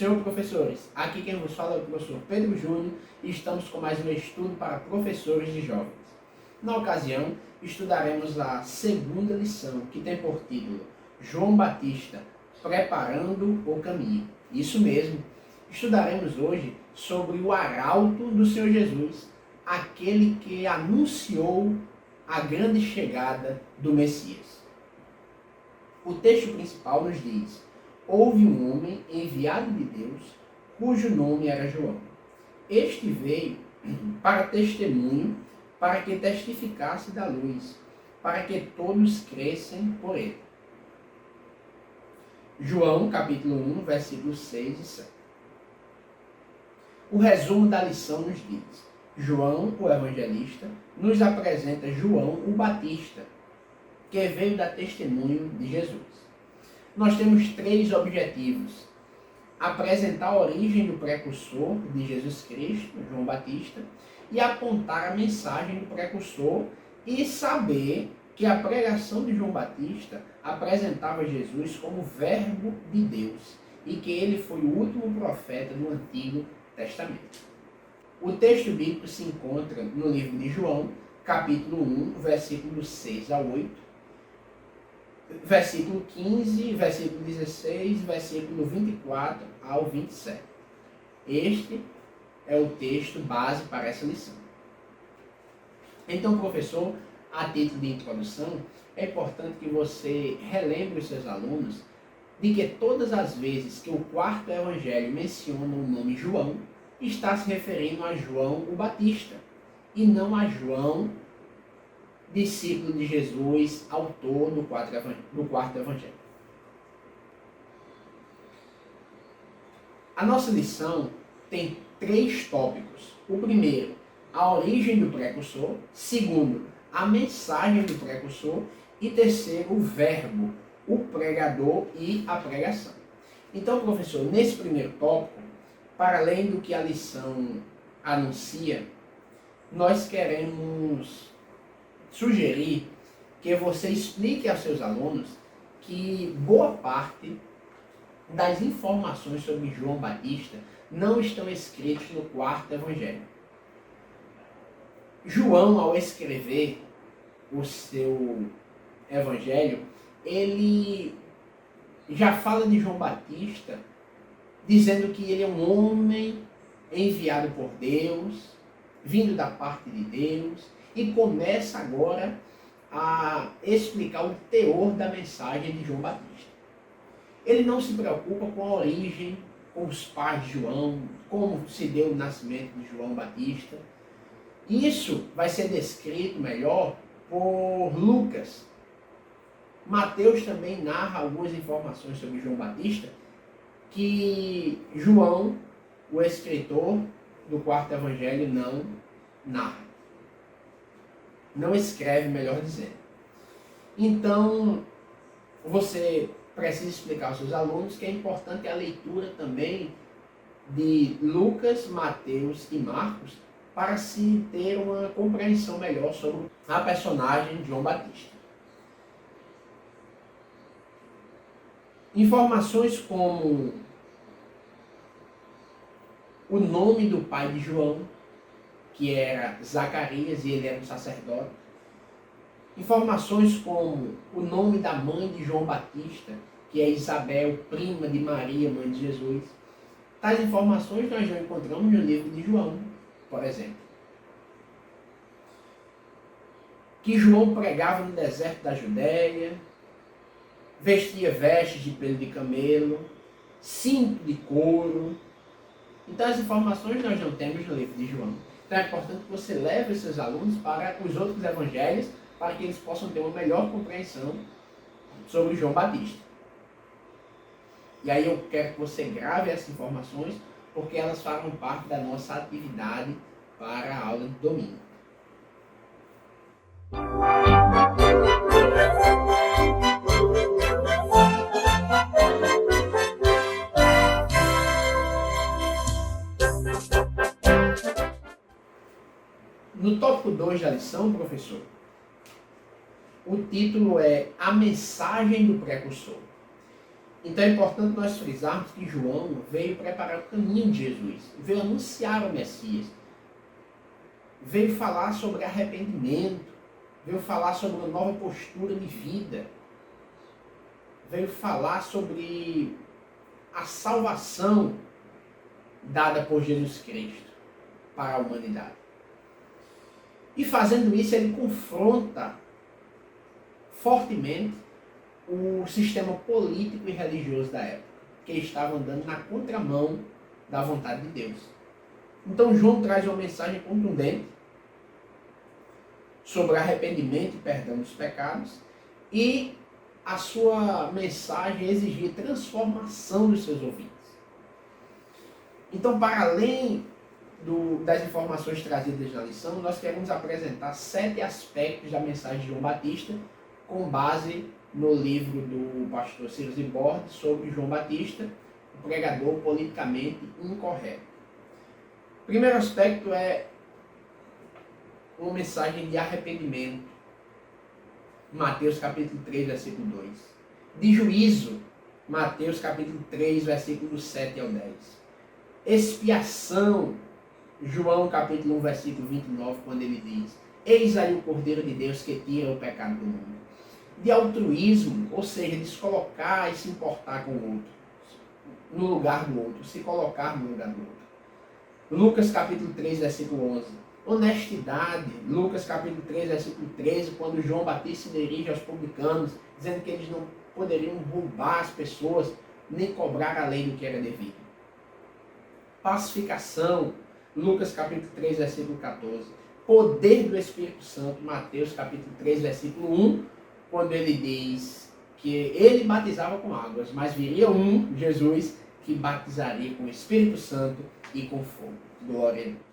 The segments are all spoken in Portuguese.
Senhor professores, aqui quem vos fala é o professor Pedro Júnior e estamos com mais um estudo para professores de jovens. Na ocasião, estudaremos a segunda lição, que tem por título João Batista, preparando o caminho. Isso mesmo, estudaremos hoje sobre o arauto do Senhor Jesus, aquele que anunciou a grande chegada do Messias. O texto principal nos diz: houve um homem enviado de Deus, cujo nome era João. Este veio para testemunho, para que testificasse da luz, para que todos crescem por ele. João, capítulo 1, versículos 6 e 7. O resumo da lição nos diz: João, o evangelista, nos apresenta João, o Batista, que veio dar testemunho de Jesus. Nós temos três objetivos: apresentar a origem do precursor de Jesus Cristo, João Batista, e apontar a mensagem do precursor e saber que a pregação de João Batista apresentava Jesus como verbo de Deus e que ele foi o último profeta do Antigo Testamento. O texto bíblico se encontra no livro de João, capítulo 1, versículos 6 a 8, versículo 15, versículo 16, versículo 24 ao 27. Este é o texto base para essa lição. Então, professor, a título de introdução, é importante que você relembre os seus alunos de que todas as vezes que o quarto evangelho menciona o nome João, está se referindo a João o Batista, e não a João, discípulo de Jesus, autor do quarto evangelho. A nossa lição tem três tópicos. O primeiro, a origem do precursor. Segundo, a mensagem do precursor. E terceiro, o verbo, o pregador e a pregação. Então, professor, nesse primeiro tópico, para além do que a lição anuncia, nós queremos sugerir que você explique aos seus alunos que boa parte das informações sobre João Batista não estão escritas no quarto evangelho. João, ao escrever o seu evangelho, ele já fala de João Batista dizendo que ele é um homem enviado por Deus, vindo da parte de Deus, e começa agora a explicar o teor da mensagem de João Batista. Ele não se preocupa com a origem, com os pais de João, como se deu o nascimento de João Batista. Isso vai ser descrito melhor por Lucas. Mateus também narra algumas informações sobre João Batista que João, o escritor do quarto evangelho, não narra. Não escreve, melhor dizendo. Então, você precisa explicar aos seus alunos que é importante a leitura também de Lucas, Mateus e Marcos para se ter uma compreensão melhor sobre a personagem de João Batista. Informações como o nome do pai de João, que era Zacarias e ele era um sacerdote. Informações como o nome da mãe de João Batista, que é Isabel, prima de Maria, mãe de Jesus. Tais informações nós já encontramos no livro de João, por exemplo. Que João pregava no deserto da Judéia, vestia vestes de pelo de camelo, cinto de couro. Então as informações nós não temos no livro de João. Então é importante que você leve os seus alunos para os outros evangelhos, para que eles possam ter uma melhor compreensão sobre João Batista. E aí eu quero que você grave essas informações, porque elas farão parte da nossa atividade para a aula de domingo. No tópico 2 da lição, professor, o título é A Mensagem do Precursor. Então é importante nós frisarmos que João veio preparar o caminho de Jesus, veio anunciar o Messias, veio falar sobre arrependimento, veio falar sobre uma nova postura de vida, veio falar sobre a salvação dada por Jesus Cristo para a humanidade. E fazendo isso, ele confronta fortemente o sistema político e religioso da época, que estava andando na contramão da vontade de Deus. Então João traz uma mensagem contundente sobre arrependimento e perdão dos pecados, e a sua mensagem exigia transformação dos seus ouvintes. Então, para além das informações trazidas na lição, nós queremos apresentar 7 aspectos da mensagem de João Batista, com base no livro do pastor Silas Borges sobre João Batista, o pregador politicamente incorreto. O primeiro aspecto é uma mensagem de arrependimento, Mateus capítulo 3, versículo 2. De juízo, Mateus capítulo 3, versículo 7 ao 10. Expiação, João capítulo 1, versículo 29, quando ele diz: eis aí o Cordeiro de Deus que tira o pecado do mundo. De altruísmo, ou seja, de se colocar e se importar com o outro, no lugar do outro, se colocar no lugar do outro. Lucas capítulo 3, versículo 11. Honestidade, Lucas capítulo 3, versículo 13, quando João Batista se dirige aos publicanos, dizendo que eles não poderiam roubar as pessoas, nem cobrar além do que era devido. Pacificação, Lucas capítulo 3, versículo 14. Poder do Espírito Santo, Mateus capítulo 3, versículo 1, quando ele diz que ele batizava com águas, mas viria um, Jesus, que batizaria com o Espírito Santo e com fogo. Glória a Deus.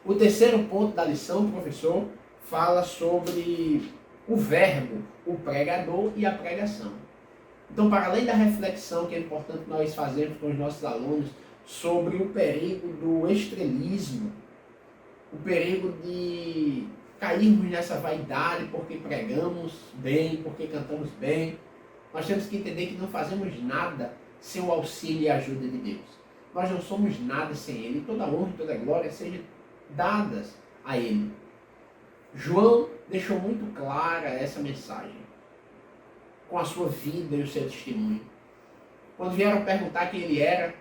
O terceiro ponto da lição, professor, fala sobre o verbo, o pregador e a pregação. Então, para além da reflexão que é importante nós fazermos com os nossos alunos sobre o perigo do estrelismo, o perigo de cairmos nessa vaidade porque pregamos bem, porque cantamos bem, nós temos que entender que não fazemos nada sem o auxílio e a ajuda de Deus. Nós não somos nada sem Ele. Toda honra e toda glória sejam dadas a Ele. João deixou muito clara essa mensagem com a sua vida e o seu testemunho. Quando vieram perguntar quem ele era,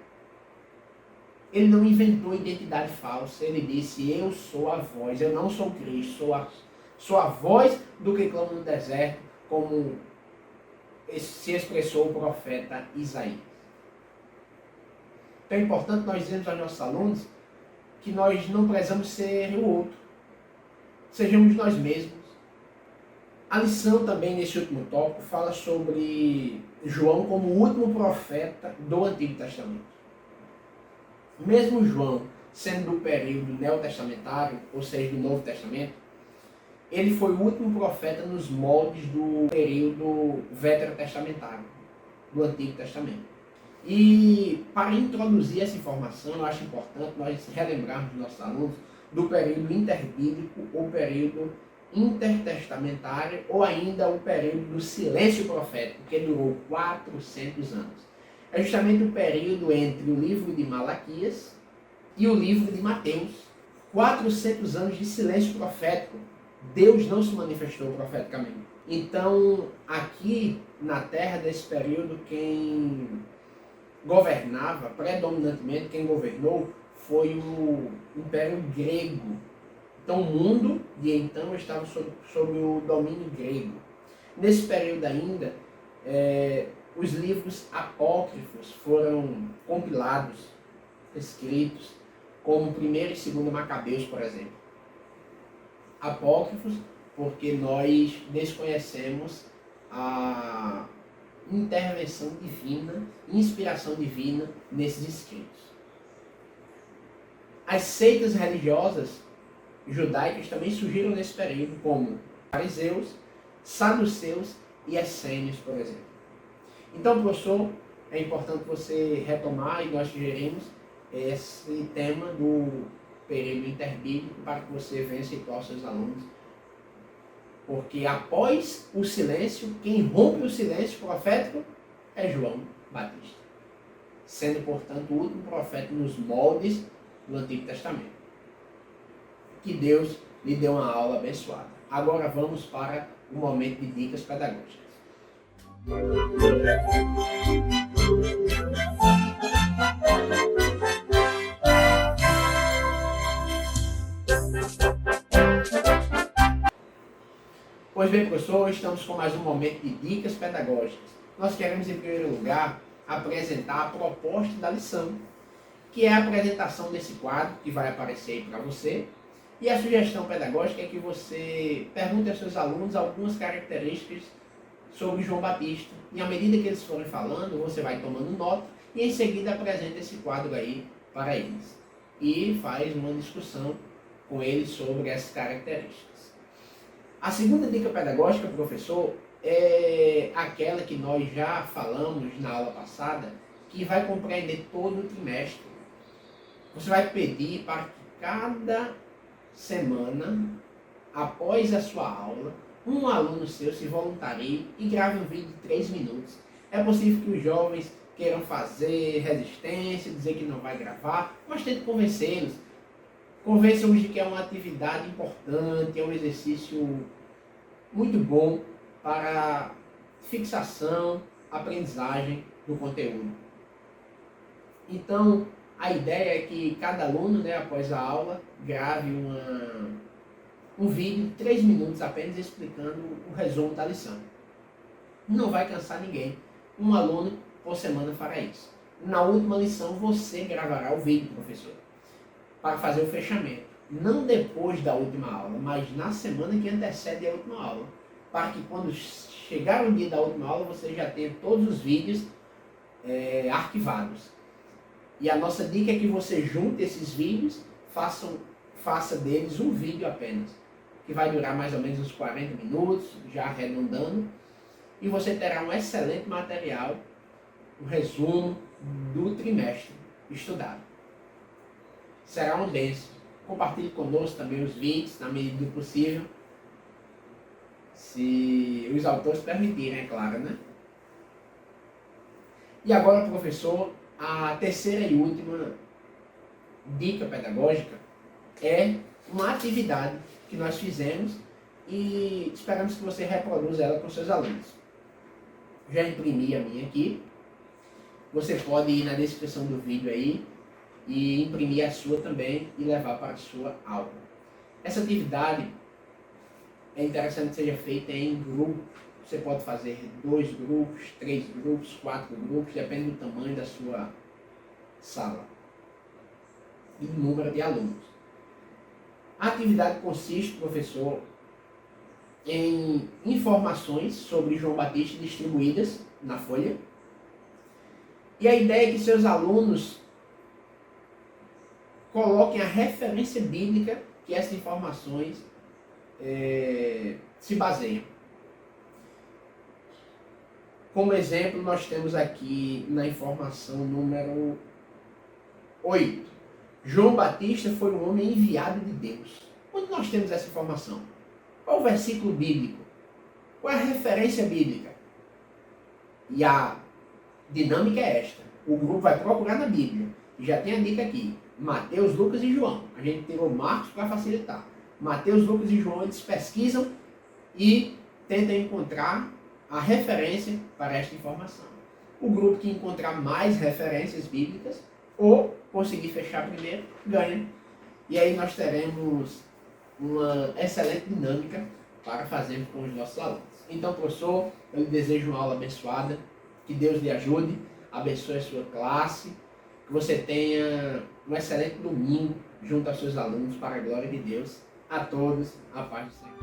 ele não inventou identidade falsa. Ele disse: eu sou a voz, eu não sou o Cristo, sou a voz do que clama no deserto, como se expressou o profeta Isaías. Então é importante nós dizermos aos nossos alunos que nós não precisamos ser o outro. Sejamos nós mesmos. A lição também, nesse último tópico, fala sobre João como o último profeta do Antigo Testamento. Mesmo João sendo do período neotestamentário, ou seja, do Novo Testamento, ele foi o último profeta nos moldes do período veterotestamentário, do Antigo Testamento. E para introduzir essa informação, eu acho importante nós relembrarmos dos nossos alunos do período interbíblico ou período intertestamentário, ou ainda o período do silêncio profético, que durou 400 anos. É justamente o período entre o livro de Malaquias e o livro de Mateus. 400 anos de silêncio profético. Deus não se manifestou profeticamente. Então, aqui na terra desse período, quem governava, predominantemente quem governou, foi o Império Grego. Então o mundo de então estava sob o domínio grego. Nesse período ainda, os livros apócrifos foram compilados, escritos, como 1º e 2º Macabeus, por exemplo. Apócrifos porque nós desconhecemos a intervenção divina, inspiração divina nesses escritos. As seitas religiosas judaicas também surgiram nesse período, como fariseus, saduceus e essênios, por exemplo. Então, professor, é importante você retomar, e nós sugerimos esse tema do período interbíblico para que você venha situar os seus alunos. Porque após o silêncio, quem rompe o silêncio profético é João Batista, sendo, portanto, o último profeta nos moldes do Antigo Testamento. Que Deus lhe dê uma aula abençoada. Agora vamos para o momento de dicas pedagógicas. Pois bem, professor, estamos com mais um momento de dicas pedagógicas. Nós queremos, em primeiro lugar, apresentar a proposta da lição, que é a apresentação desse quadro que vai aparecer aí para você. E a sugestão pedagógica é que você pergunte aos seus alunos algumas características sobre João Batista. E à medida que eles forem falando, você vai tomando nota e em seguida apresenta esse quadro aí para eles. E faz uma discussão com eles sobre essas características. A segunda dica pedagógica, professor, é aquela que nós já falamos na aula passada, que vai compreender todo o trimestre. Você vai pedir para que cada semana, após a sua aula, um aluno seu se voluntarie e grave um vídeo de 3 minutos. É possível que os jovens queiram fazer resistência, dizer que não vai gravar, mas tente convencê-los. Convençam-os de que é uma atividade importante, é um exercício muito bom para fixação, aprendizagem do conteúdo. Então, a ideia é que cada aluno, após a aula, grave um vídeo de 3 minutos apenas explicando o resumo da lição. Não vai cansar ninguém. Um aluno por semana fará isso. Na última lição, você gravará o vídeo, professor, para fazer o fechamento. Não depois da última aula, mas na semana que antecede a última aula. Para que quando chegar o dia da última aula, você já tenha todos os vídeos arquivados. E a nossa dica é que você junte esses vídeos, faça deles um vídeo apenas, que vai durar mais ou menos uns 40 minutos, já arredondando, e você terá um excelente material, um resumo do trimestre estudado. Será uma bênção. Compartilhe conosco também os vídeos, na medida do possível, se os autores permitirem, é claro, né? E agora, professor, a terceira e última dica pedagógica é uma atividade que nós fizemos e esperamos que você reproduza ela com seus alunos. Já imprimi a minha aqui. Você pode ir na descrição do vídeo aí e imprimir a sua também e levar para a sua aula. Essa atividade é interessante que seja feita em grupo. Você pode fazer 2 grupos, 3 grupos, 4 grupos, depende do tamanho da sua sala e do número de alunos. A atividade consiste, professor, em informações sobre João Batista distribuídas na folha. E a ideia é que seus alunos coloquem a referência bíblica que essas informações se baseiam. Como exemplo, nós temos aqui na informação número 8. João Batista foi um homem enviado de Deus. Onde nós temos essa informação? Qual o versículo bíblico? Qual é a referência bíblica? E a dinâmica é esta. O grupo vai procurar na Bíblia. E já tem a dica aqui. Mateus, Lucas e João. A gente tirou Marcos para facilitar. Mateus, Lucas e João, eles pesquisam e tentam encontrar a referência para esta informação. O grupo que encontrar mais referências bíblicas ou conseguir fechar primeiro, ganha. E aí nós teremos uma excelente dinâmica para fazermos com os nossos alunos. Então, professor, eu lhe desejo uma aula abençoada, que Deus lhe ajude, abençoe a sua classe, que você tenha um excelente domingo junto aos seus alunos, para a glória de Deus. A todos, a paz do Senhor.